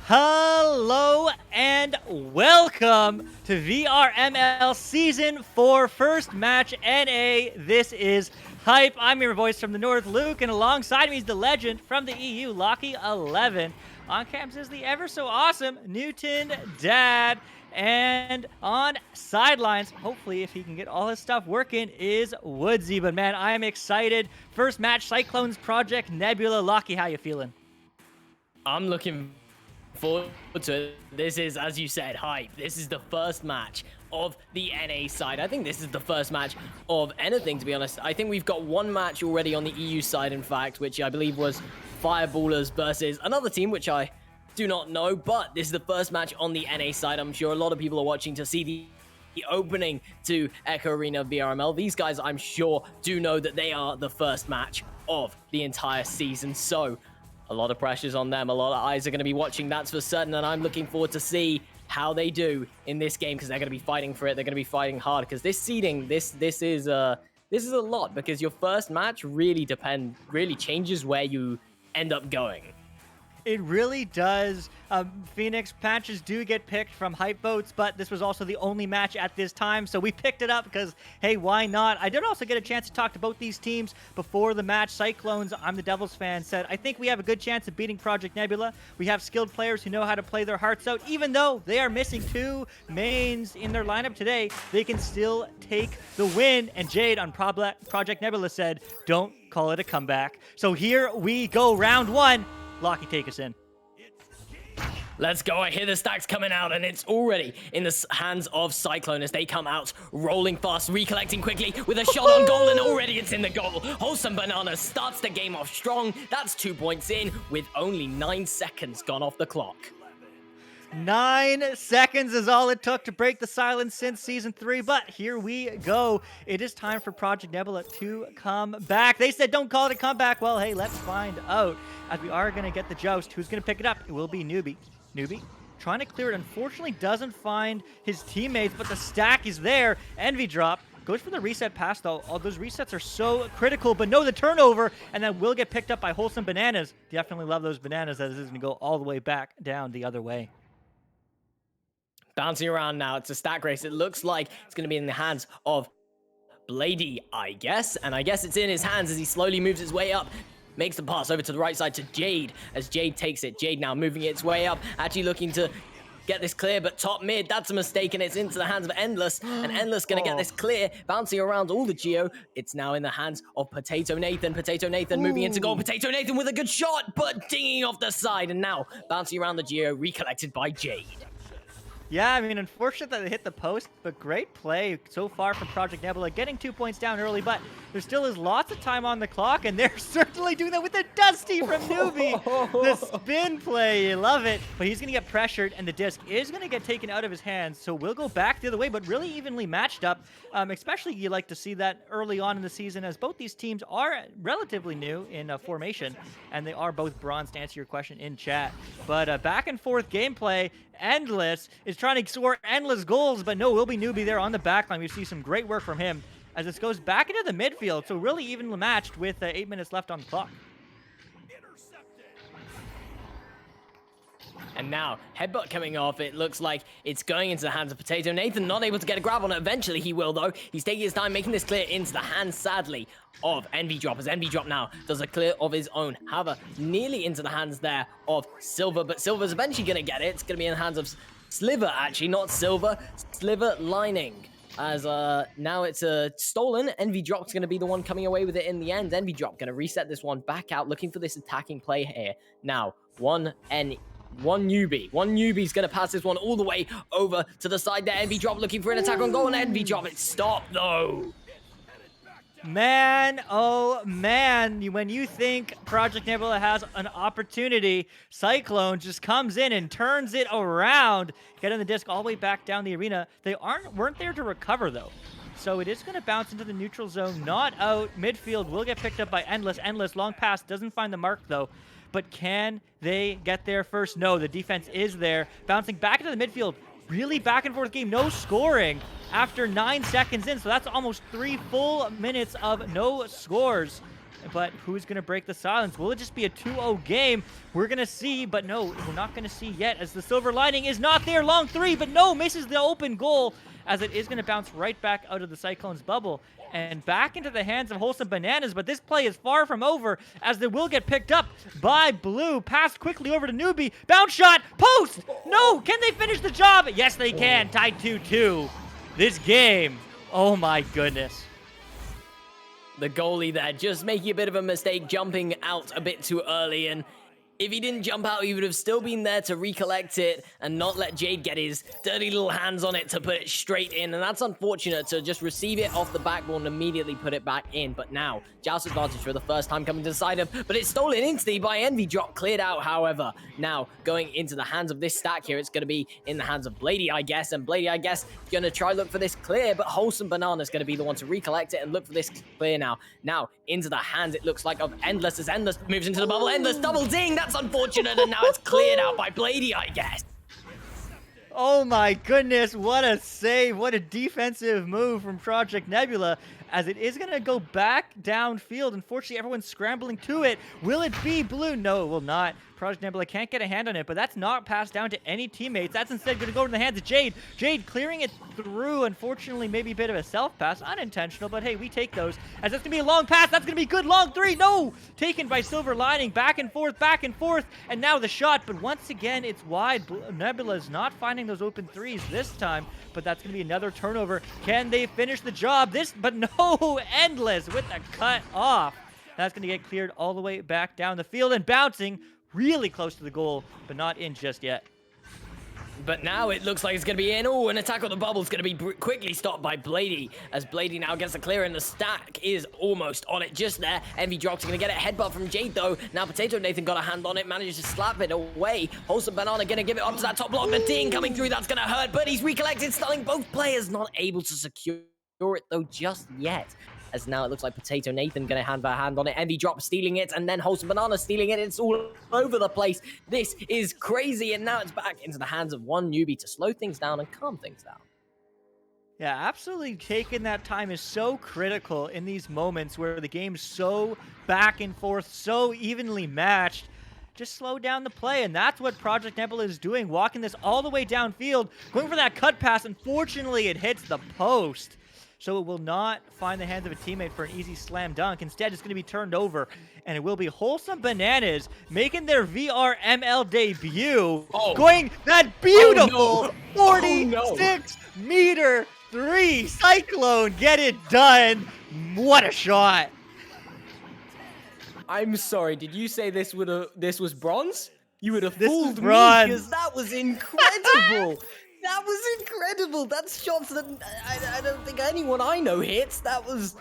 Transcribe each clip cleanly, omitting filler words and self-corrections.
Hello and welcome to VRML Season 4 First Match NA. This is Hype. I'm your voice from the North, Luke, and alongside me is the legend from the EU, Lockie11. On cams is the ever so awesome Newton Dad. And on sidelines, hopefully if he can get all his stuff working, is Woodsy. But man, I am excited. First match, Cyclones Project Nebula. Lockie, how you feeling? I'm looking forward to it. This is, as you said, hype. This is the first match of the NA side. I think this is the first match of anything, to be honest. I think we've got one match already on the EU side, in fact, which I believe was Fireballers versus another team, which I do not know, but this is the first match on the NA side. I'm sure a lot of people are watching to see the opening to Echo Arena VRML. These guys, I'm sure, do know that they are the first match of the entire season, so a lot of pressure's on them. A lot of eyes are going to be watching, that's for certain, and I'm looking forward to see how they do in this game, because they're going to be fighting for it. They're going to be fighting hard, because this seeding, this is a lot, because your first match really changes where you end up going. It really does. Phoenix matches do get picked from hype votes, but this was also the only match at this time, so we picked it up because, hey, why not? I did also get a chance to talk to both these teams before the match. Cyclones, I'm the Devils fan, said, I think we have a good chance of beating Project Nebula. We have skilled players who know how to play their hearts out. Even though they are missing two mains in their lineup today, they can still take the win. And Jade on Project Nebula said, don't call it a comeback. So here we go, round one. Lockie, take us in. Let's go. I hear the stacks coming out, and it's already in the hands of Cyclone as they come out, rolling fast, recollecting quickly with a shot on goal, and already it's in the goal. Wholesome Banana starts the game off strong. That's 2 points in with only 9 seconds gone off the clock. 9 seconds is all it took to break the silence since Season 3, but here we go. It is time for Project Nebula to come back. They said don't call it a comeback. Well, hey, let's find out. As we are going to get the joust, who's going to pick it up? It will be Newbie. Newbie trying to clear it. Unfortunately, doesn't find his teammates, but the stack is there. Envy drop. Goes for the reset pass, though. All those resets are so critical, but no, the turnover, and then will get picked up by Wholesome Bananas. Definitely love those bananas, as it is going to go all the way back down the other way. Bouncing around now. It's a stack race. It looks like it's going to be in the hands of Blady, I guess. And I guess it's in his hands as he slowly moves his way up. Makes the pass over to the right side to Jade as Jade takes it. Jade now moving its way up. Actually looking to get this clear, but top mid, that's a mistake, and it's into the hands of Endless. And Endless going to get this clear, bouncing around all the Geo. It's now in the hands of Potato Nathan. Potato Nathan moving into goal. Potato Nathan with a good shot, but dinging off the side. And now bouncing around the Geo, recollected by Jade. Yeah, I mean, unfortunate that they hit the post, but great play so far from Project Nebula, getting 2 points down early, but there still is lots of time on the clock, and they're certainly doing that with the Dusty from Newbie. The spin play, you love it, but he's going to get pressured, and the disc is going to get taken out of his hands, so we'll go back the other way, but really evenly matched up, especially you like to see that early on in the season, as both these teams are relatively new in formation, and they are both bronze, to answer your question in chat. But back and forth gameplay, Endless is trying to score endless goals, but no, will be Newbie there on the backline. We see some great work from him as this goes back into the midfield, so really evenly matched with 8 minutes left on the clock. And now, headbutt coming off. It looks like it's going into the hands of Potato Nathan. Not able to get a grab on it. Eventually, he will, though. He's taking his time, making this clear into the hands, sadly, of Envy Drop. As Envy Drop now does a clear of his own. However, nearly into the hands there of Silver. But Silver's eventually going to get it. It's going to be in the hands of Sliver, actually. Not Silver. Sliver Lining. As now it's stolen. Envy Drop's going to be the one coming away with it in the end. Envy Drop going to reset this one back out, looking for this attacking play here. Now, one newbie's gonna pass this one all the way over to the side there. Envy Drop looking for an attack on goal, and Envy Drop, it's stopped though. Man, oh man, when you think Project Nebula has an opportunity, Cyclone just comes in and turns it around, getting the disc all the way back down the arena. They weren't there to recover though. So it is going to bounce into the neutral zone, not out. Midfield will get picked up by Endless. Endless, long pass, doesn't find the mark though. But can they get there first? No, the defense is there. Bouncing back into the midfield. Really back and forth game. No scoring after 9 seconds in. So that's almost 3 full minutes of no scores. But who's going to break the silence? Will it just be a 2-0 game? We're going to see, but no, we're not going to see yet as the Silver Lining is not there. Long three, but no, misses the open goal as it is going to bounce right back out of the Cyclones bubble and back into the hands of Wholesome Bananas. But this play is far from over as they will get picked up by Blue. Passed quickly over to Newbie. Bounce shot. Post. No. Can they finish the job? Yes, they can. Tied 2-2. This game. Oh, my goodness. The goalie there just making a bit of a mistake, jumping out a bit too early, and if he didn't jump out, he would have still been there to recollect it and not let Jade get his dirty little hands on it to put it straight in. And that's unfortunate, to just receive it off the backboard and immediately put it back in. But now, Joust advantage for the first time coming to the side of, but it's stolen instantly by Envy Drop, cleared out, however. Now, going into the hands of this stack here, it's going to be in the hands of Blady, I guess. And Blady, I guess, going to try look for this clear, but Wholesome Banana's going to be the one to recollect it and look for this clear now. Now, into the hands, it looks like, of Endless, as Endless moves into the bubble. Endless, double ding, that's unfortunate, and now it's cleared out by Blady, I guess. Oh my goodness, what a save, what a defensive move from Project Nebula, as it is going to go back downfield. Unfortunately, everyone's scrambling to it. Will it be Blue? No, it will not. Project Nebula can't get a hand on it, but that's not passed down to any teammates. That's instead going to go to the hands of Jade. Jade clearing it through. Unfortunately, maybe a bit of a self-pass. Unintentional, but hey, we take those. As that's going to be a long pass. That's going to be good. Long three. No! Taken by Silver Lining. Back and forth, and now the shot. But once again, it's wide. Nebula's not finding those open threes this time, but that's going to be another turnover. Can they finish the job? But no! Endless with the cut off. That's going to get cleared all the way back down the field and bouncing really close to the goal, but not in just yet. But now it looks like it's going to be in. Oh, an attack on the bubble is going to be quickly stopped by Blady, as Blady now gets a clear, and the stack is almost on it just there. Envy Drops going to get a headbutt from Jade, though. Now Potato Nathan got a hand on it, manages to slap it away. Wholesome Banana going to give it up to that top block. The ding coming through, that's going to hurt, but he's recollected, stunning both players. Not able to secure it, though, just yet. As now it looks like Potato Nathan going to have a hand on it. Envy Drop stealing it, and then Wholesome Banana stealing it. It's all over the place. This is crazy, and now it's back into the hands of one newbie to slow things down and calm things down. Yeah, absolutely taking that time is so critical in these moments where the game's so back and forth, so evenly matched. Just slow down the play, and that's what Project Nebula is doing, walking this all the way downfield, going for that cut pass. Unfortunately, it hits the post. So it will not find the hands of a teammate for an easy slam dunk. Instead, it's going to be turned over, and it will be Wholesome Bananas making their VRML debut, going that beautiful 46-meter three. Cyclone, get it done. What a shot. I'm sorry, did you say this was bronze? You would have This fooled me, bronze. because that was incredible. That was incredible. That's shots that I don't think anyone I know hits. That was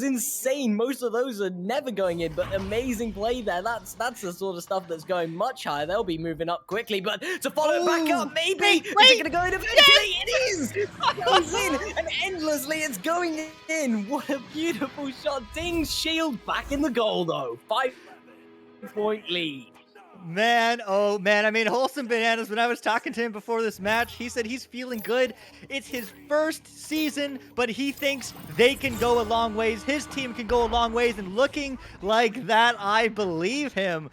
insane. Most of those are never going in, but amazing play there. That's the sort of stuff that's going much higher. They'll be moving up quickly, but to follow it back up, maybe wait, is it going to go in eventually? yes! It is. It goes in, and endlessly it's going in. What a beautiful shot. Ding's shield back in the goal though. 5-point lead. Man, oh man, I mean, Wholesome Bananas, when I was talking to him before this match, he said he's feeling good. It's his first season, but he thinks they can go a long ways. His team can go a long ways, and looking like that, I believe him.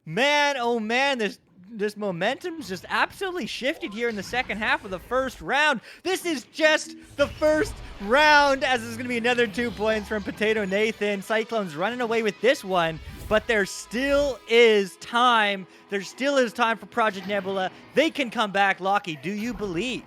Man, oh man, this momentum's just absolutely shifted here in the second half of the first round. This is just the first round, as there's going to be another 2 points from Potato Nathan. Cyclones running away with this one. But there still is time. There still is time for Project Nebula. They can come back. Lockie, do you believe?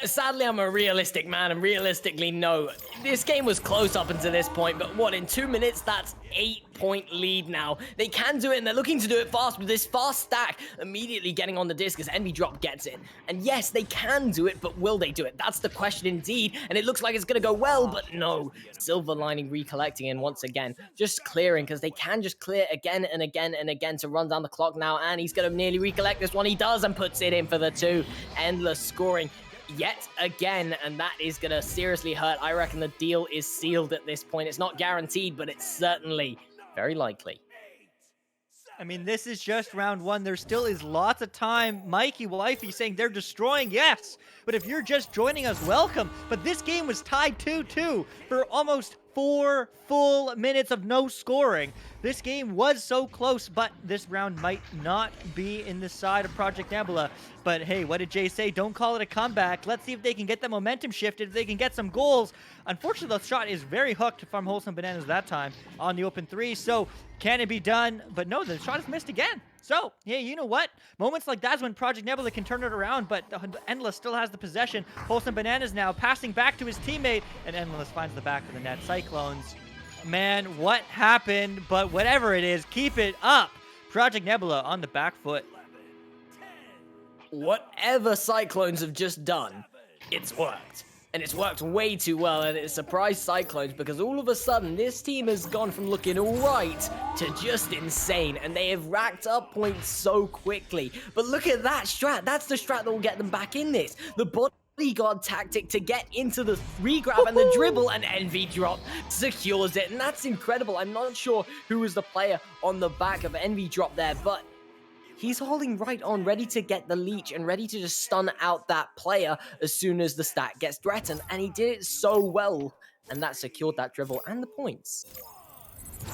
Sadly, I'm a realistic man, and realistically, no. This game was close up until this point, but what, in 2 minutes, that's 8-point lead now. They can do it, and they're looking to do it fast, with this fast stack immediately getting on the disc as Envy Drop gets in. And yes, they can do it, but will they do it? That's the question indeed, and it looks like it's going to go well, but no. Silver Lining recollecting in once again, just clearing, because they can just clear again and again and again to run down the clock now, and he's going to nearly recollect this one. He does, and puts it in for the 2. Endless scoring yet again, and that is gonna seriously hurt. I reckon the deal is sealed at this point. It's not guaranteed, but it's certainly very likely. I mean, this is just round 1. There still is lots of time. Mikey, wifey saying they're destroying. Yes, but if you're just joining us, welcome. But this game was tied 2-2 for almost 4 full minutes of no scoring. This game was so close, but this round might not be in the side of Project Nebula. But hey, what did Jay say? Don't call it a comeback. Let's see if they can get the momentum shifted, if they can get some goals. Unfortunately, the shot is very hooked from Wholesome Bananas that time on the open 3. So can it be done? But no, the shot is missed again. So, yeah, you know what? Moments like that is when Project Nebula can turn it around, but Endless still has the possession. Wholesome Bananas now passing back to his teammate, and Endless finds the back of the net. Cyclones, man, what happened? But whatever it is, keep it up. Project Nebula on the back foot. Whatever Cyclones have just done, it's worked. And it's worked way too well, and it surprised Cyclones because all of a sudden, this team has gone from looking alright to just insane, and they have racked up points so quickly. But look at that strat. That's the strat that will get them back in this. The bodyguard tactic to get into the regrab and the dribble, and Envy Drop secures it, and that's incredible. I'm not sure who was the player on the back of Envy Drop there, but he's holding right on, ready to get the leech and ready to just stun out that player as soon as the stack gets threatened. And he did it so well. And that secured that dribble and the points.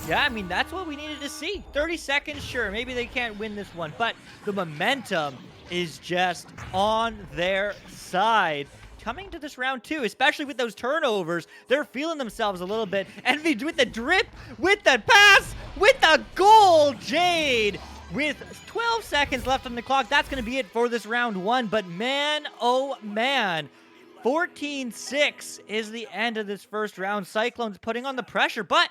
Yeah, I mean, that's what we needed to see. 30 seconds, sure. Maybe they can't win this one. But the momentum is just on their side. Coming to this round 2, especially with those turnovers, they're feeling themselves a little bit. Envy with the drip, with the pass, with the goal. Jade with 12 seconds left on the clock. That's going to be it for this round 1. But man, oh man, 14-6 is the end of this first round. Cyclones putting on the pressure, but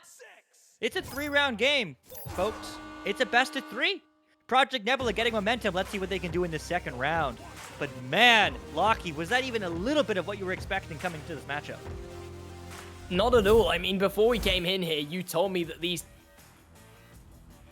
it's a 3-round game, folks. It's a best of 3. Project Nebula getting momentum. Let's see what they can do in the second round. But man, Lockie, was that even a little bit of what you were expecting coming to this matchup? Not at all. I mean, before we came in here, you told me that these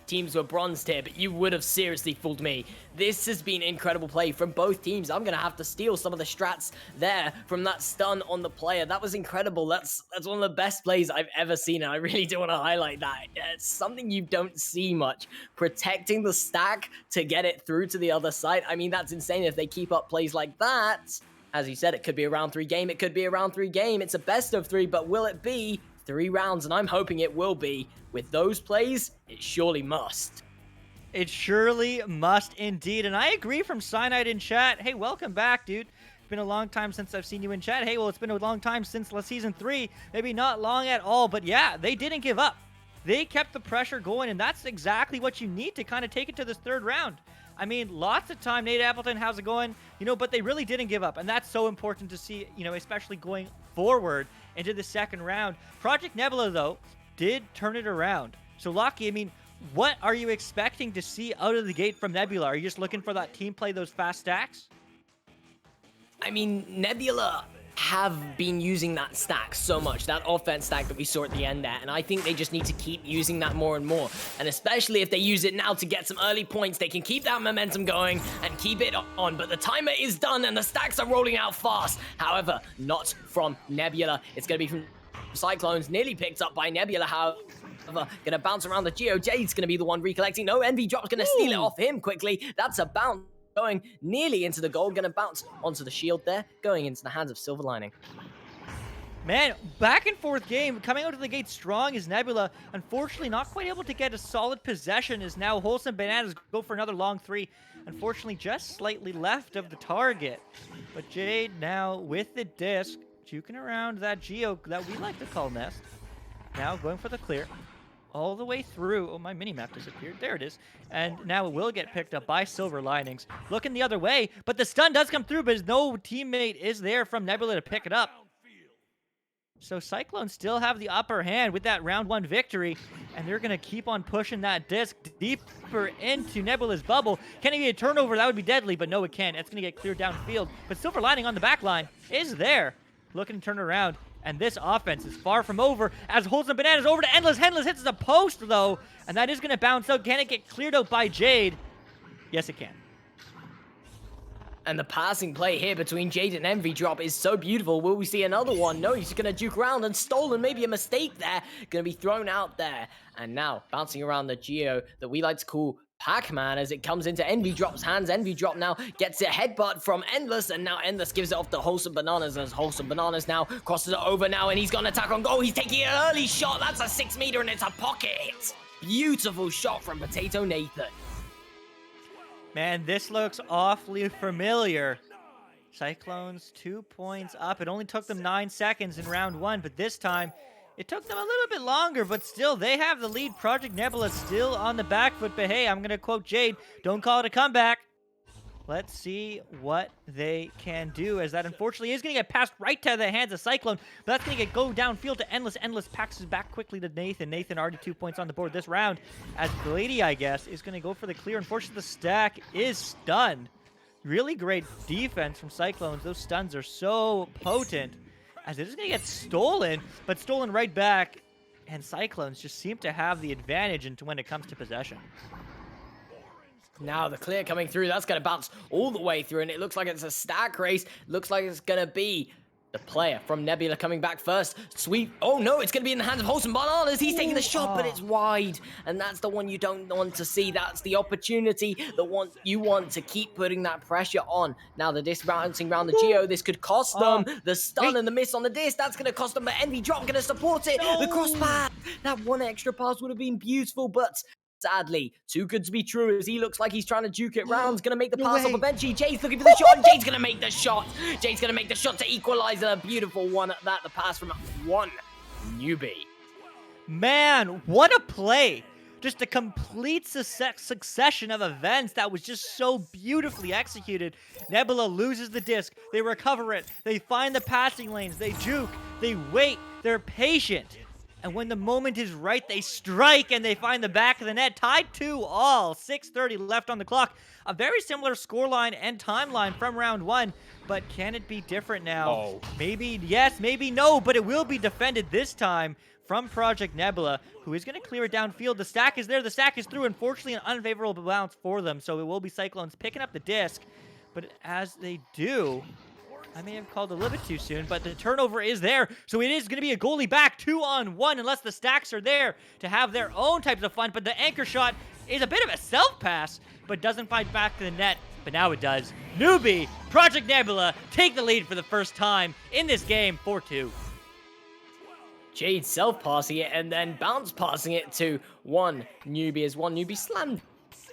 teams were bronze tier, but you would have seriously fooled me. This has been incredible play from both teams. I'm gonna have to steal some of the strats there from that stun on the player. That was incredible. That's one of the best plays I've ever seen, and I really do want to highlight that. It's something you don't see much. Protecting the stack to get it through to the other side. I mean, that's insane if they keep up plays like that. As you said, it could be a round 3 game. It could be a round 3 game. It's a best of 3, but will it be 3 rounds? And I'm hoping it will be. With those plays, it surely must. It surely must indeed. And I agree from Cyanide in chat. Hey, welcome back, dude. It's been a long time since I've seen you in chat. Hey, well, it's been a long time since season 3. Maybe not long at all, but yeah, they didn't give up. They kept the pressure going, and that's exactly what you need to kind of take it to this 3rd round. I mean, lots of time. Nate Appleton, how's it going? You know, but they really didn't give up, and that's so important to see, you know, especially going forward into the 2nd round. Project Nebula, though, did turn it around. So, Lockie, I mean, What are you expecting to see out of the gate from Nebula? Are you just looking for that team play, those fast stacks? I mean, Nebula have been using that stack so much, that offense stack that we saw at the end there, and I think they just need to keep using that more and more. And especially if they use it now to get some early points, they can keep that momentum going and keep it on. But the timer is done and the stacks are rolling out fast. However, not from Nebula. It's going to be from Cyclones, nearly picked up by Nebula, however. Gonna bounce around the Geo. Jade's gonna be the one recollecting. No, Envy Drop's gonna steal it off him quickly. That's a bounce going nearly into the goal. Gonna bounce onto the shield there, going into the hands of Silver Lining. Man, back and forth game. Coming out of the gate strong is Nebula. Unfortunately, not quite able to get a solid possession as now Wholesome Bananas go for another long three. Unfortunately, just slightly left of the target. But Jade now with the disc, juking around that Geo that we like to call Nest. Now going for the clear. All the way through. Oh, my mini-map disappeared. There it is. And now it will get picked up by Silver Linings. Looking the other way, but the stun does come through, but no teammate is there from Nebula to pick it up. So Cyclones still have the upper hand with that round 1 victory, and they're going to keep on pushing that disc deeper into Nebula's bubble. Can it be a turnover? That would be deadly, but no, it can't. It's going to get cleared downfield. But Silver Lining on the back line is there. Looking to turn around. And this offense is far from over as Wholesome Bananas over to Endless. Endless hits the post, though. And that is going to bounce out. Can it get cleared out by Jade? Yes, it can. And the passing play here between Jade and Envy Drop is so beautiful. Will we see another one? No, he's going to juke around and stolen. Maybe a mistake there. Going to be thrown out there. And now bouncing around the Geo that we like to call Pac-Man as it comes into Envy Drop's hands. Envy Drop now gets a headbutt from Endless, and now Endless gives it off to Wholesome Bananas as Wholesome Bananas now crosses it over now, and he's got an attack on goal. He's taking an early shot. That's a 6 meter, and it's a pocket hit. Beautiful shot from Potato Nathan. Man, this looks awfully familiar. Cyclones 2 points up. It only took them 9 seconds in round 1, but this time it took them a little bit longer, but still, they have the lead. Project Nebula still on the back foot, but hey, I'm going to quote Jade, don't call it a comeback. Let's see what they can do, as that unfortunately is going to get passed right to the hands of Cyclone, but that's going to go downfield to Endless. Endless packs his back quickly to Nathan. Nathan already 2 points on the board this round, as Glady, I guess, is going to go for the clear. Unfortunately, the stack is stunned. Really great defense from Cyclones. Those stuns are so potent. As it is going to get stolen, but stolen right back. And Cyclones just seem to have the advantage into when it comes to possession. Now the clear coming through. That's going to bounce all the way through. And it looks like it's a stack race. Looks like it's going to be the player from Nebula coming back first. Sweet. Oh, no, it's going to be in the hands of Wholesome Bananas. He's taking the shot, but it's wide. And that's the one you don't want to see. That's the opportunity that you want to keep putting that pressure on. Now the disc bouncing around the Geo. This could cost them. The stun and the miss on the disc. That's going to cost them. But Envy Drop going to support it. The cross pass. That one extra pass would have been beautiful, but sadly, too good to be true, as he looks like he's trying to juke it round. He's going to make the pass off eventually. Jade's looking for the shot, and Jade's going to make the shot. Jade's going to make the shot to equalize, a beautiful one at that. The pass from one newbie. Man, what a play. Just a complete succession of events that was just so beautifully executed. Nebula loses the disc. They recover it. They find the passing lanes. They juke. They wait. They're patient. And when the moment is right, they strike and they find the back of the net. Tied 2-all. 6:30 left on the clock. A very similar scoreline and timeline from round 1. But can it be different now? Oh. Maybe yes, maybe no, but it will be defended this time from Project Nebula, who is going to clear it downfield. The stack is there. The stack is through. Unfortunately, an unfavorable bounce for them. So it will be Cyclones picking up the disc. But as they do, I may have called a little bit too soon, but the turnover is there. So it is going to be a goalie back 2-on-1 unless the stacks are there to have their own types of fun. But the anchor shot is a bit of a self-pass, but doesn't find back to the net. But now it does. Newbie, Project Nebula take the lead for the first time in this game, 4-2. Jade self-passing it and then bounce passing it to one newbie as one newbie slam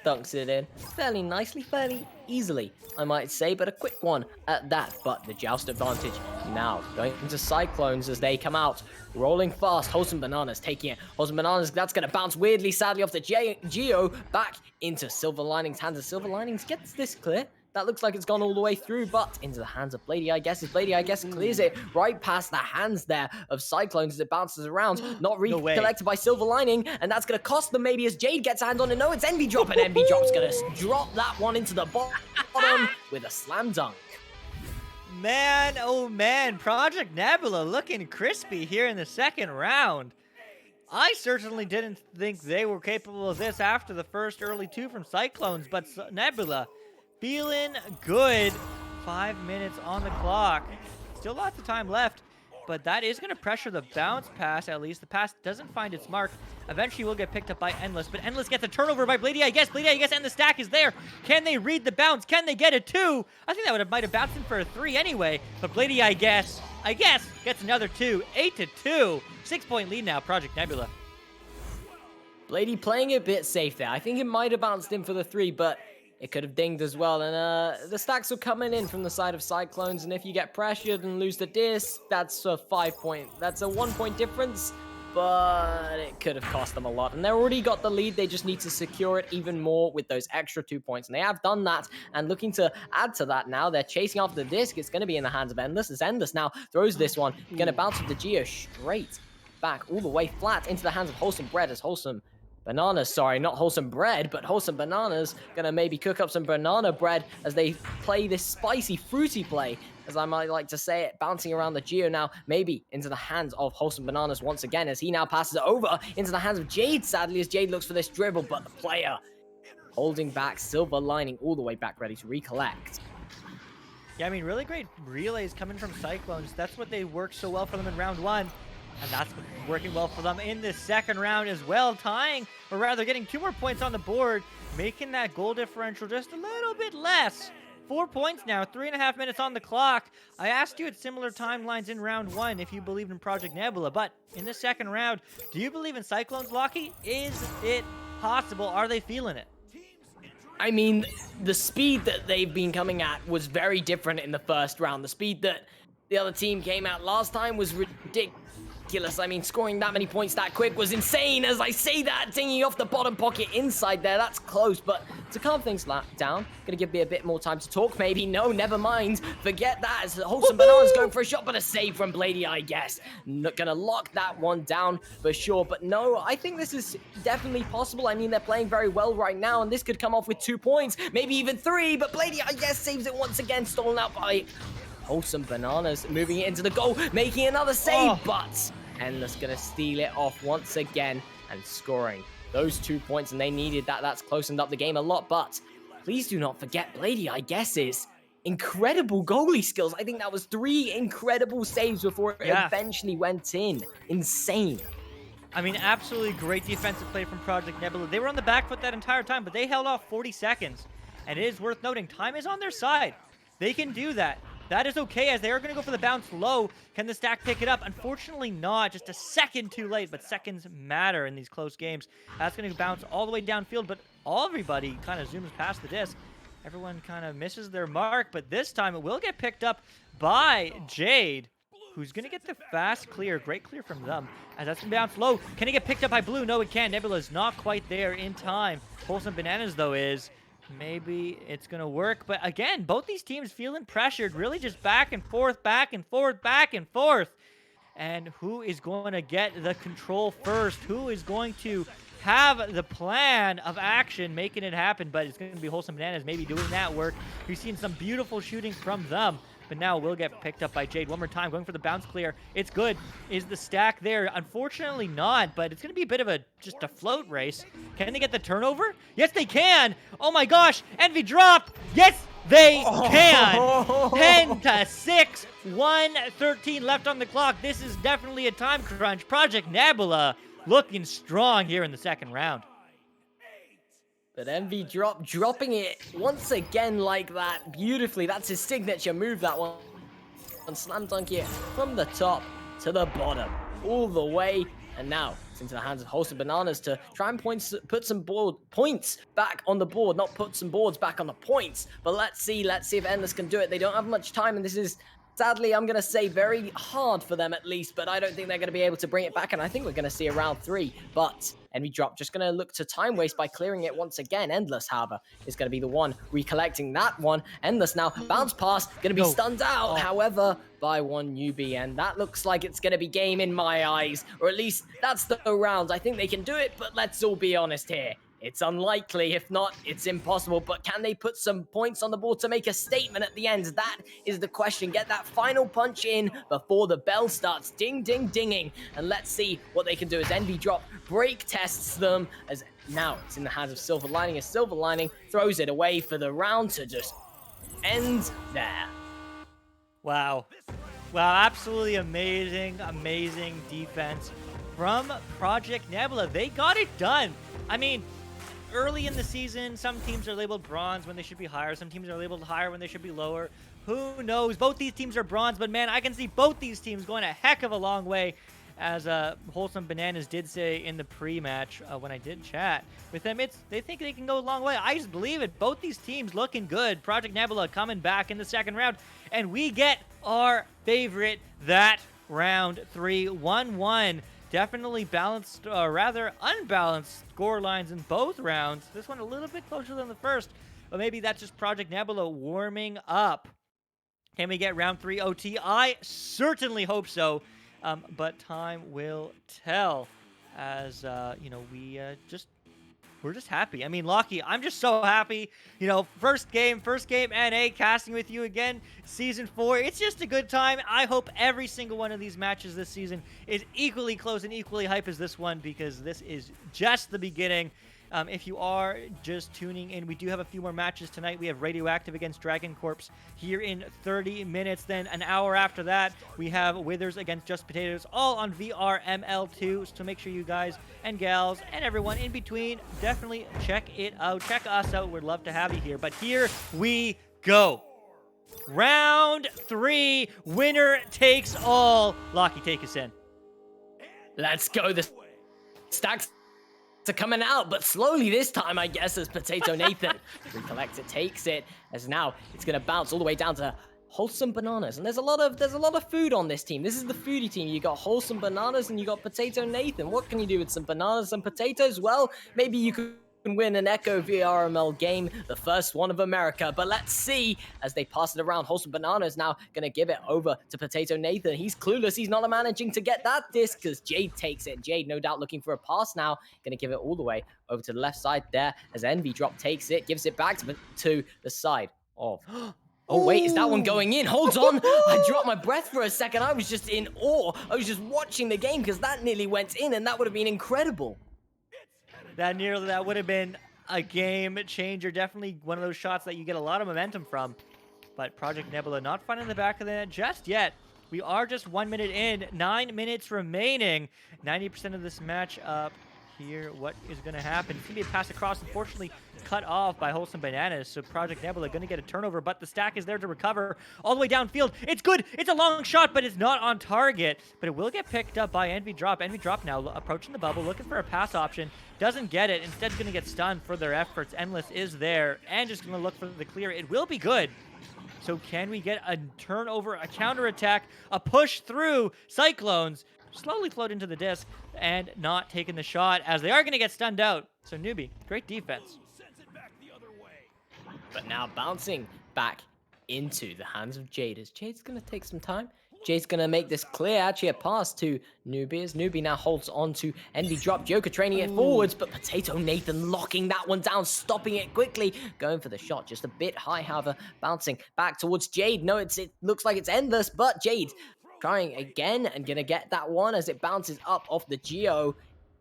dunks it in fairly nicely, fairly easily, I might say, but a quick one at that. But the joust advantage now going into Cyclones as they come out rolling fast. Wholesome Bananas taking it. Wholesome Bananas, that's going to bounce weirdly, sadly, off the Geo back into Silver Linings' hands. As Silver Linings gets this clear. That looks like it's gone all the way through, but into the hands of Blady, I guess. As Blady, I guess, clears it right past the hands there of Cyclones as it bounces around. Not No way. recollected by Silver Lining, and that's going to cost them maybe as Jade gets a hand on it. No, it's Envy Drop, and Envy Drop's going to drop that one into the bottom with a slam dunk. Man, oh man, Project Nebula looking crispy here in the second round. I certainly didn't think they were capable of this after the first early two from Cyclones, but Nebula feeling good. 5 minutes on the clock. Still lots of time left, but that is going to pressure the bounce pass at least. The pass doesn't find its mark. Eventually will get picked up by Endless, but Endless gets a turnover by Blady, I guess. Blady, I guess, and the stack is there. Can they read the bounce? Can they get a 2? I think that might have bounced in for a 3 anyway, but Blady, I guess, gets another 2. 8-2. 6-point lead now, Project Nebula. Blady playing a bit safe there. I think it might have bounced in for the 3, but it could have dinged as well. And the stacks are coming in from the side of Cyclones, and if you get pressured and lose the disc, that's a 5-point. That's a 1-point difference, but it could have cost them a lot. And they already got the lead. They just need to secure it even more with those extra 2 points. And they have done that, and looking to add to that now. They're chasing after the disc. It's going to be in the hands of Endless, as Endless now throws this one. Going to bounce with the Geo straight back all the way flat into the hands of Wholesome Bread, as Wholesome Bananas, sorry, not Wholesome Bread, but Wholesome Bananas gonna maybe cook up some banana bread as they play this spicy, fruity play, as I might like to say it, bouncing around the Geo now, maybe into the hands of Wholesome Bananas once again, as he now passes it over into the hands of Jade, sadly, as Jade looks for this dribble, but the player holding back, Silver Lining all the way back, ready to recollect. Yeah, I mean, really great relays coming from Cyclones. That's what they worked so well for them in round 1. And that's working well for them in this second round as well, tying, or rather getting 2 more points on the board, making that goal differential just a little bit less. 4 points now, 3.5 minutes on the clock. I asked you at similar timelines in round 1 if you believed in Project Nebula, but in the second round, do you believe in Cyclones, Lockie? Is it possible? Are they feeling it? I mean, the speed that they've been coming at was very different in the first round. The speed that the other team came at last time was ridiculous. I mean, scoring that many points that quick was insane. As I say that, dinging off the bottom pocket inside there, that's close. But to calm things down, gonna give me a bit more time to talk, maybe. No, never mind. Forget that. As Wholesome Bananas going for a shot, but a save from Blady, I guess. Not gonna lock that one down for sure. But no, I think this is definitely possible. I mean, they're playing very well right now, and this could come off with 2 points, maybe even 3. But Blady, I guess, saves it once again, stolen out by Wholesome Bananas, moving it into the goal, making another save, but Endless gonna steal it off once again and scoring those 2 points, and they needed that. That's closened up the game a lot, but please do not forget Blady, I guess, is incredible goalie skills. I think that was 3 incredible saves before it eventually went in. Insane. I mean, absolutely great defensive play from Project Nebula. They were on the back foot that entire time, but they held off 40 seconds. And it is worth noting, time is on their side. They can do that. That is okay, as they are going to go for the bounce low. Can the stack pick it up? Unfortunately not. Just a second too late, but seconds matter in these close games. That's going to bounce all the way downfield, but everybody kind of zooms past the disc. Everyone kind of misses their mark, but this time it will get picked up by Jade, who's going to get the fast clear. Great clear from them, as that's going to bounce low. Can it get picked up by Blue? No, it can. Nebula is not quite there in time. Wholesome Bananas, though, is. Maybe it's going to work. But again, both these teams feeling pressured. Really just back and forth, back and forth, back and forth. And who is going to get the control first? Who is going to have the plan of action, making it happen? But it's going to be Wholesome Bananas maybe doing that work. We've seen some beautiful shooting from them. But now will get picked up by Jade one more time, going for the bounce clear. It's good. Is the stack there? Unfortunately not, but it's going to be a bit of just a float race. Can they get the turnover? Yes, they can. Oh my gosh, Envy drop. Yes, they can. 10-6, 1:13 left on the clock. This is definitely a time crunch. Project Nebula looking strong here in the second round. But Envy dropping it once again like that, beautifully. That's his signature move, that one. And slam dunk it from the top to the bottom, all the way. And now it's into the hands of Wholesome Bananas to try and put some points back on the board. Not put some boards back on the points, but let's see if Endless can do it. They don't have much time, and this is sadly, I'm going to say very hard for them at least, but I don't think they're going to be able to bring it back, and I think we're going to see a round 3. But Envy Drop just going to look to time waste by clearing it once again. Endless, however, is going to be the one recollecting that one. Endless now, bounce pass, going to be stunned out, however, by one newbie, and that looks like it's going to be game in my eyes, or at least that's the round. I think they can do it, but let's all be honest here. It's unlikely, if not, it's impossible, but can they put some points on the board to make a statement at the end? That is the question. Get that final punch in before the bell starts ding, ding, dinging, and let's see what they can do as Envy Drop break tests them, as now it's in the hands of Silver Lining, as Silver Lining throws it away for the round to just end there. Wow. Wow, absolutely amazing, amazing defense from Project Nebula. They got it done. I mean, early in the season, some teams are labeled bronze when they should be higher. Some teams are labeled higher when they should be lower. Who knows? Both these teams are bronze, but man, I can see both these teams going a heck of a long way. As Wholesome Bananas did say in the pre-match when I did chat with them, they think they can go a long way. I just believe it. Both these teams looking good. Project Nebula coming back in the second round, and we get our favorite that round 3, 1-1. Definitely balanced, rather unbalanced score lines in both rounds. This one a little bit closer than the first, but maybe that's just Project Nebula warming up. Can we get round 3 OT? I certainly hope so, but time will tell. As you know, we're just happy. I mean, Lockie, I'm just so happy. You know, first game NA, casting with you again, Season 4. It's just a good time. I hope every single one of these matches this season is equally close and equally hype as this one, because this is just the beginning. If you are just tuning in, we do have a few more matches tonight. We have Radioactive against Dragon Corpse here in 30 minutes. Then an hour after that, we have Withers against Just Potatoes, all on VRML2. So make sure you guys and gals and everyone in between definitely check it out. Check us out. We'd love to have you here. But here we go. Round 3, winner takes all. Lockie, take us in. Let's go. The stacks are coming out, but slowly this time, I guess, as Potato Nathan recollects it, takes it, as now it's going to bounce all the way down to Wholesome Bananas. And there's a lot of food on this team. This is the foodie team. You got Wholesome Bananas and you got Potato Nathan. What can you do with some bananas and potatoes? Well, maybe you could win an Echo VRML game, the first one of America. But let's see as they pass it around. Wholesome Bananas now going to give it over to Potato Nathan. He's clueless. He's not managing to get that disc because Jade takes it. Jade, no doubt, looking for a pass now. Going to give it all the way over to the left side there as Envy Drop takes it, gives it back to the side of... Oh, wait, is that one going in? Hold on. I dropped my breath for a second. I was just in awe. I was just watching the game because that nearly went in, and that would have been incredible. That would have been a game changer. Definitely one of those shots that you get a lot of momentum from. But Project Nebula not finding the back of the net just yet. We are just 1 minute in, 9 minutes remaining. 90% of this match up here. What is going to happen? It's going to be a pass across, unfortunately cut off by Wholesome Bananas. So Project Nebula going to get a turnover, but the stack is there to recover all the way downfield. It's good. It's a long shot, but it's not on target. But it will get picked up by Envy Drop. Envy Drop now approaching the bubble, looking for a pass option. Doesn't get it. Instead, going to get stunned for their efforts. Endless is there and just going to look for the clear. It will be good. So can we get a turnover, a counterattack, a push through? Cyclones slowly float into the disc and not taking the shot as they are going to get stunned out. So Newbie, great defense. But now bouncing back into the hands of Jade, as Jade's going to take some time. Jade's going to make this clear, actually a pass to Newbie, as Newbie now holds on to Envy Drop. Joker training it forwards, but Potato Nathan locking that one down, stopping it quickly, going for the shot, just a bit high, however, bouncing back towards Jade. No, it looks like it's Endless, but Jade trying again and going to get that one as it bounces up off the Geo.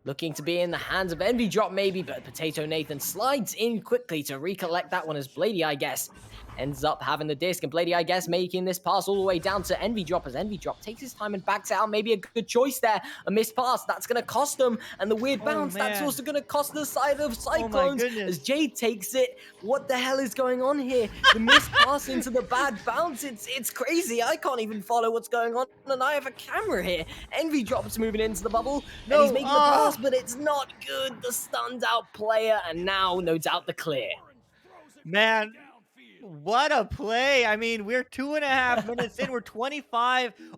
Looking to be in the hands of Envy Drop maybe, but Potato Nathan slides in quickly to recollect that one as Blady, I guess, ends up having the disc, and Blady, I guess, making this pass all the way down to Envy Drop as Envy Drop takes his time and backs out. Maybe a good choice there. A missed pass, that's going to cost them, and the weird bounce, that's also going to cost the side of Cyclones as Jade takes it. What the hell is going on here? The missed pass into the bad bounce, it's crazy. I can't even follow what's going on, and I have a camera here. Envy Drop's moving into the bubble, and he's making the pass, but it's not good. The stunned out player, and now, no doubt, the clear. Man, What a play. I mean, we're 2.5 minutes in. We're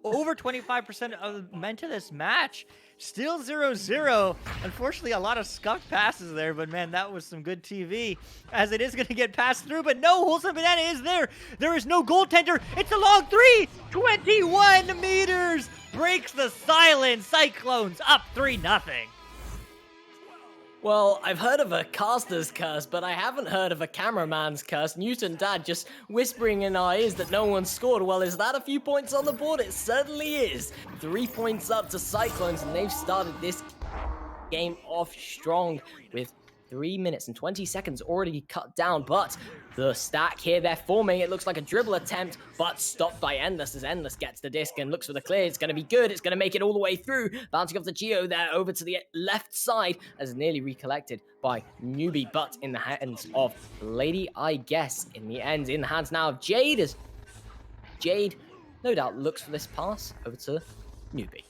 over 25% of the men to this match. Still 0-0. Unfortunately, a lot of scuffed passes there, but man, that was some good TV. As it is going to get passed through, but no, Wholesome Banana is there. There is no goaltender. It's a long three. 21 meters. Breaks the silence. Cyclones up 3-0. Well, I've heard of a caster's curse, but I haven't heard of a cameraman's curse. Newton Dad just whispering in our ears that no one scored. Well, is that a few points on the board? It certainly is. 3 points up to Cyclones, and they've started this game off strong with 3 minutes and 20 seconds already cut down, but the stack here, they're forming. It looks like a dribble attempt, but stopped by Endless as Endless gets the disc and looks for the clear. It's going to be good. It's going to make it all the way through. Bouncing off the Geo there over to the left side as nearly recollected by Newbie, but in the hands of Lady, I guess, in the end. In the hands now of Jade as Jade, no doubt, looks for this pass over to Newbie.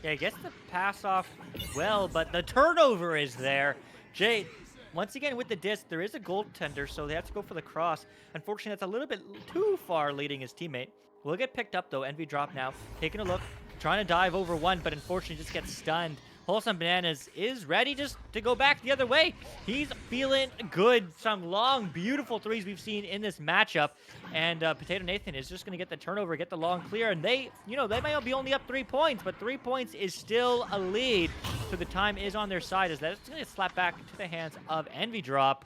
Yeah, gets the pass off well, but the turnover is there. Jade, once again with the disc, there is a goaltender, so they have to go for the cross. Unfortunately, that's a little bit too far leading his teammate. Will get picked up, though. Envy drop now. Taking a look, trying to dive over one, but unfortunately just gets stunned. Wholesome Bananas is ready just to go back the other way. He's feeling good. Some long, beautiful threes we've seen in this matchup. And Potato Nathan is just going to get the turnover, get the long clear. And they might be only up 3 points, but 3 points is still a lead. So the time is on their side as that's going to slap back to the hands of Envy Drop.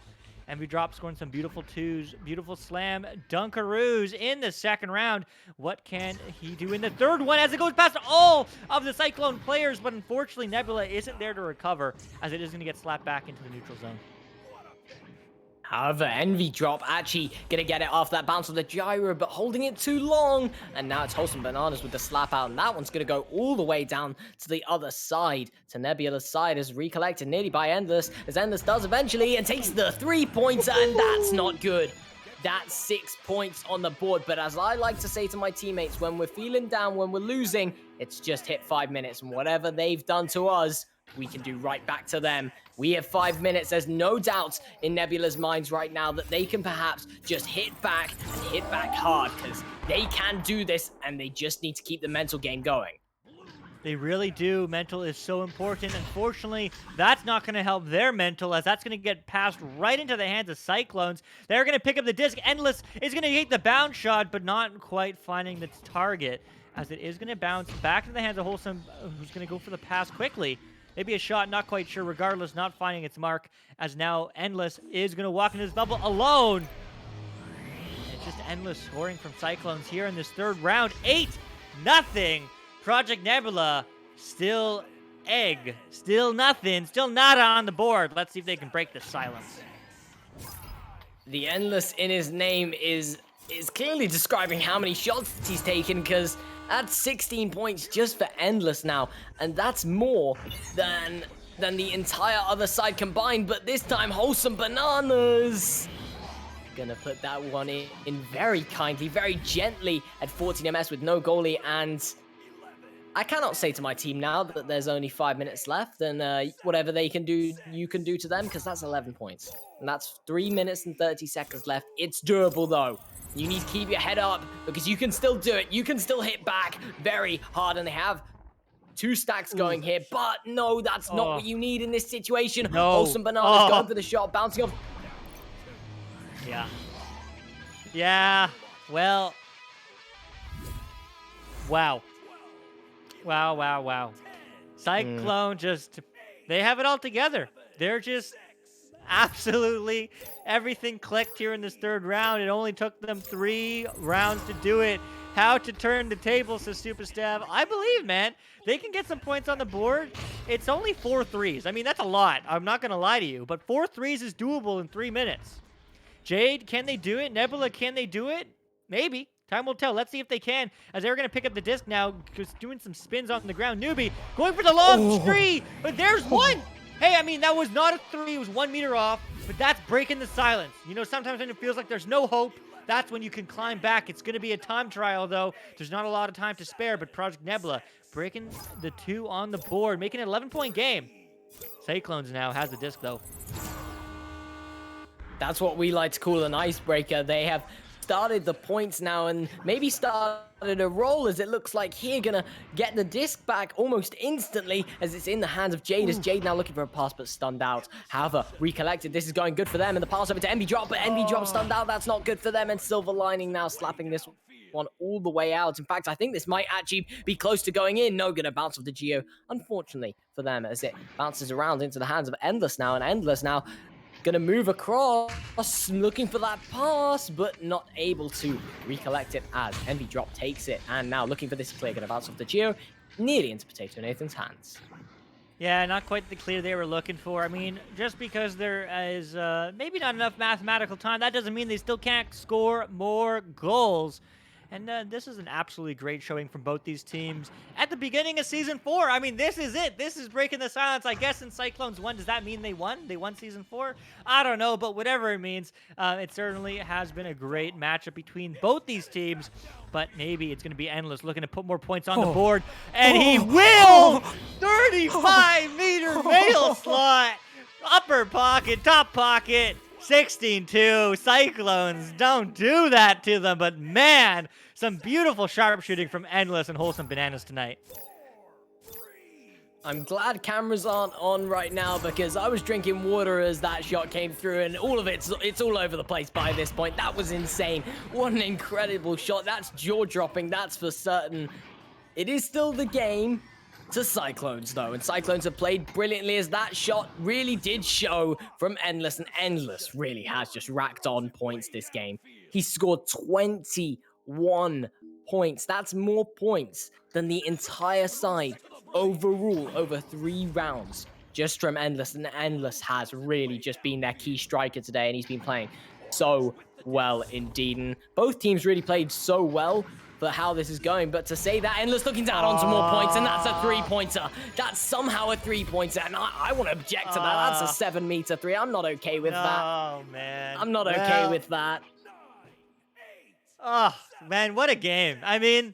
Envy Drop scoring some beautiful twos, beautiful slam dunkaroos in the second round. What can he do in the third one as it goes past all of the Cyclone players? But unfortunately, Nebula isn't there to recover as it is going to get slapped back into the neutral zone. However, Envy Drop actually going to get it off that bounce of the gyro, but holding it too long. And now it's Wholesome Bananas with the slap out, and that one's going to go all the way down to the other side, to Nebula's side, as recollected nearly by Endless, as Endless does eventually, and takes the 3 points, and that's not good. That's 6 points on the board, but as I like to say to my teammates, when we're feeling down, when we're losing, it's just hit 5 minutes, and whatever they've done to us, we can do right back to them. We have 5 minutes. There's no doubt in Nebula's minds right now that they can perhaps just hit back and hit back hard, because they can do this and they just need to keep the mental game going. They really do. Mental is so important. Unfortunately, that's not going to help their mental as that's going to get passed right into the hands of Cyclones. They're going to pick up the disc. Endless is going to hit the bounce shot, but not quite finding the target as it is going to bounce back to the hands of Wholesome, who's going to go for the pass quickly. Maybe a shot, not quite sure. Regardless, not finding its mark as now Endless is going to walk into this bubble alone. It's just Endless scoring from Cyclones here in this third round. 8-0. Project Nebula still egg. Still nothing. Still not on the board. Let's see if they can break the silence. The Endless in his name is clearly describing how many shots he's taken, because that's 16 points just for Endless now, and that's more than the entire other side combined. But this time, Wholesome Bananas gonna put that one in very kindly, very gently at 14 MS with no goalie. And I cannot say to my team now that there's only 5 minutes left, and whatever they can do, you can do to them, because that's 11 points. And that's 3 minutes and 30 seconds left. It's doable, though. You need to keep your head up, because you can still do it. You can still hit back very hard, and they have 2 stacks going here. But no, that's not what you need in this situation. No. Wholesome Bananas going for the shot, bouncing off. Yeah. Yeah. Well. Wow. Wow. Cyclone just, they have it all together. They're just absolutely everything clicked here in this third round. It only took them 3 rounds to do it. How to turn the tables, says Superstab. I believe, man, they can get some points on the board. It's only 4 threes. I mean, that's a lot. I'm not going to lie to you, but 4 threes is doable in 3 minutes. Jade, can they do it? Nebula, can they do it? Maybe. Time will tell. Let's see if they can, as they're going to pick up the disc now, just doing some spins on the ground. Newbie going for the long three, but there's one. Hey, I mean, that was not a 3. It was 1 meter off, but that's breaking the silence. You know, sometimes when it feels like there's no hope, that's when you can climb back. It's going to be a time trial, though. There's not a lot of time to spare, but Project Nebula breaking the 2 on the board, making it an 11-point game. Cyclones now has the disc, though. That's what we like to call an icebreaker. They have started the points now and maybe started a roll, as it looks like here, gonna get the disc back almost instantly as it's in the hands of Jade, as Jade now looking for a pass but stunned out. However, recollected, this is going good for them, and the pass over to Envy Drop, but Envy Drop stunned out, that's not good for them, and Silver Lining now slapping this one all the way out. In fact, I think this might actually be close to going in. No, gonna bounce off the Geo, unfortunately for them, as it bounces around into the hands of Endless now, and Endless now gonna move across, looking for that pass, but not able to recollect it as Envy Drop takes it. And now looking for this clear, gonna bounce off the Geo, nearly into Potato Nathan's hands. Yeah, not quite the clear they were looking for. I mean, just because there is maybe not enough mathematical time, that doesn't mean they still can't score more goals. And this is an absolutely great showing from both these teams at the beginning of Season 4. I mean, this is it. This is breaking the silence. I guess in Cyclones won, does that mean they won? They won Season 4? I don't know, but whatever it means, it certainly has been a great matchup between both these teams. But maybe it's going to be Endless looking to put more points on the board. And he will! 35-meter mail slot! Upper pocket, top pocket. 16-2. Cyclones, don't do that to them. But man, some beautiful sharpshooting from Endless and Wholesome Bananas tonight. I'm glad cameras aren't on right now, because I was drinking water as that shot came through, and all of it's all over the place by this point. That was insane. What an incredible shot. That's jaw-dropping, that's for certain. It is still the game to Cyclones, though, and Cyclones have played brilliantly, as that shot really did show from Endless, and Endless really has just racked on points this game. He scored 21 points. That's more points than the entire side overall over 3 rounds just from Endless, and Endless has really just been their key striker today, and he's been playing so well indeed, and both teams really played so well for how this is going. But to say that, Endless looking down on some more points, and that's a 3-pointer. That's somehow a 3-pointer, and I want to object to that. That's a 7-meter 3. I'm not okay with that. Oh, man. I'm not okay with that. Oh, man, what a game. I mean,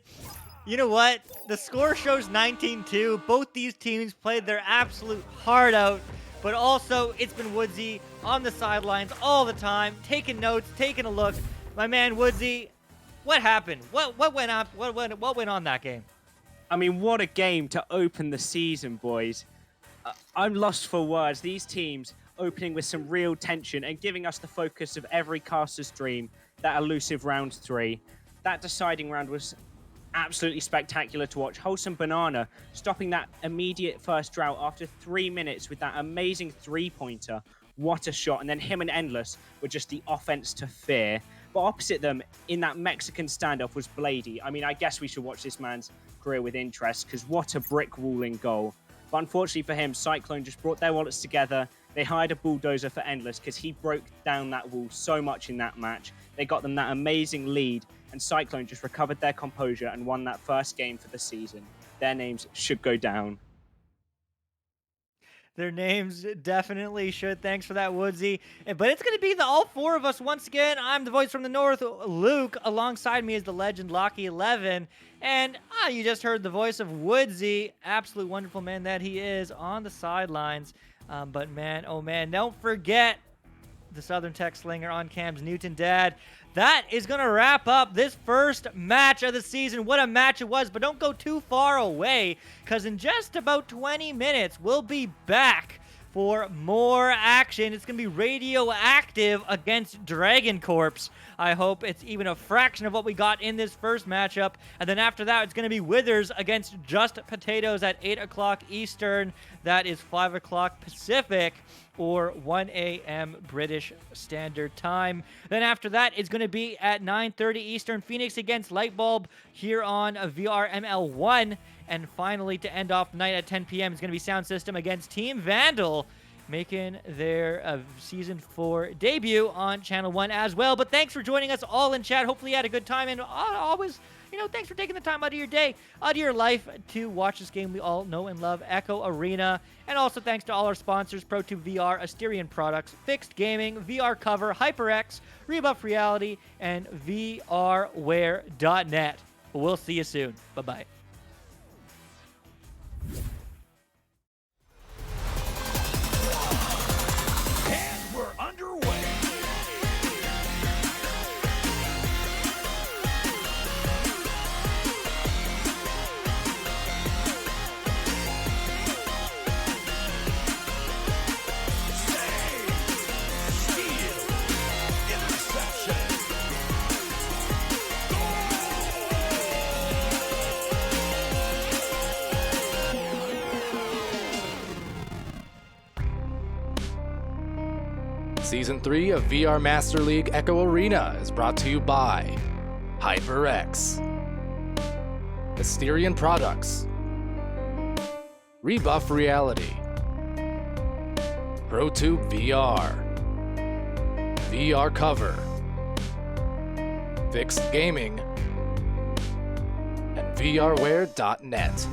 you know what? The score shows 19-2. Both these teams played their absolute heart out, but also it's been Woodsy on the sidelines all the time, taking notes, taking a look. My man Woodsy, what happened? What went up? What went on that game? I mean, what a game to open the season, boys. I'm lost for words. These teams opening with some real tension and giving us the focus of every caster's dream, that elusive round 3. That deciding round was absolutely spectacular to watch. Wholesome Banana stopping that immediate first drought after 3 minutes with that amazing 3-pointer. What a shot. And then him and Endless were just the offense to fear. But opposite them, in that Mexican standoff, was Blady. I mean, I guess we should watch this man's career with interest, because what a brick-walling goal. But unfortunately for him, Cyclone just brought their wallets together. They hired a bulldozer for Endless, because he broke down that wall so much in that match. They got them that amazing lead, and Cyclone just recovered their composure and won that first game for the season. Their names should go down. Their names definitely should. Thanks for that, Woodsy. But it's going to be all 4 of us once again. I'm the voice from the north, Luke. Alongside me is the legend, Locky11. And you just heard the voice of Woodsy. Absolute wonderful man that he is on the sidelines. But man, oh man, don't forget the Southern Tech Slinger on cams, Newton Dad. That is going to wrap up this first match of the season. What a match it was, but don't go too far away, because in just about 20 minutes, we'll be back for more action. It's going to be Radioactive against Dragon Corpse. I hope it's even a fraction of what we got in this first matchup. And then after that, it's going to be Withers against Just Potatoes at 8 o'clock Eastern. That is 5 o'clock Pacific, or 1 a.m. British Standard Time. Then after that, it's going to be at 9:30 Eastern, Phoenix against Lightbulb here on VRML 1. And finally, to end off the night at 10 p.m., it's going to be Sound System against Team Vandal, making their Season 4 debut on Channel 1 as well. But thanks for joining us all in chat. Hopefully you had a good time, and always, thanks for taking the time out of your day, out of your life, to watch this game we all know and love, Echo Arena. And also thanks to all our sponsors, Pro2 VR, Asterion Products, Fixed Gaming, VR Cover, HyperX, Rebuff Reality, and VRware.net. We'll see you soon. Bye-bye. And we're underway. Season 3 of VR Master League Echo Arena is brought to you by HyperX, Asterion Products, Rebuff Reality, ProTube VR, VR Cover, Fixed Gaming, and VRware.net.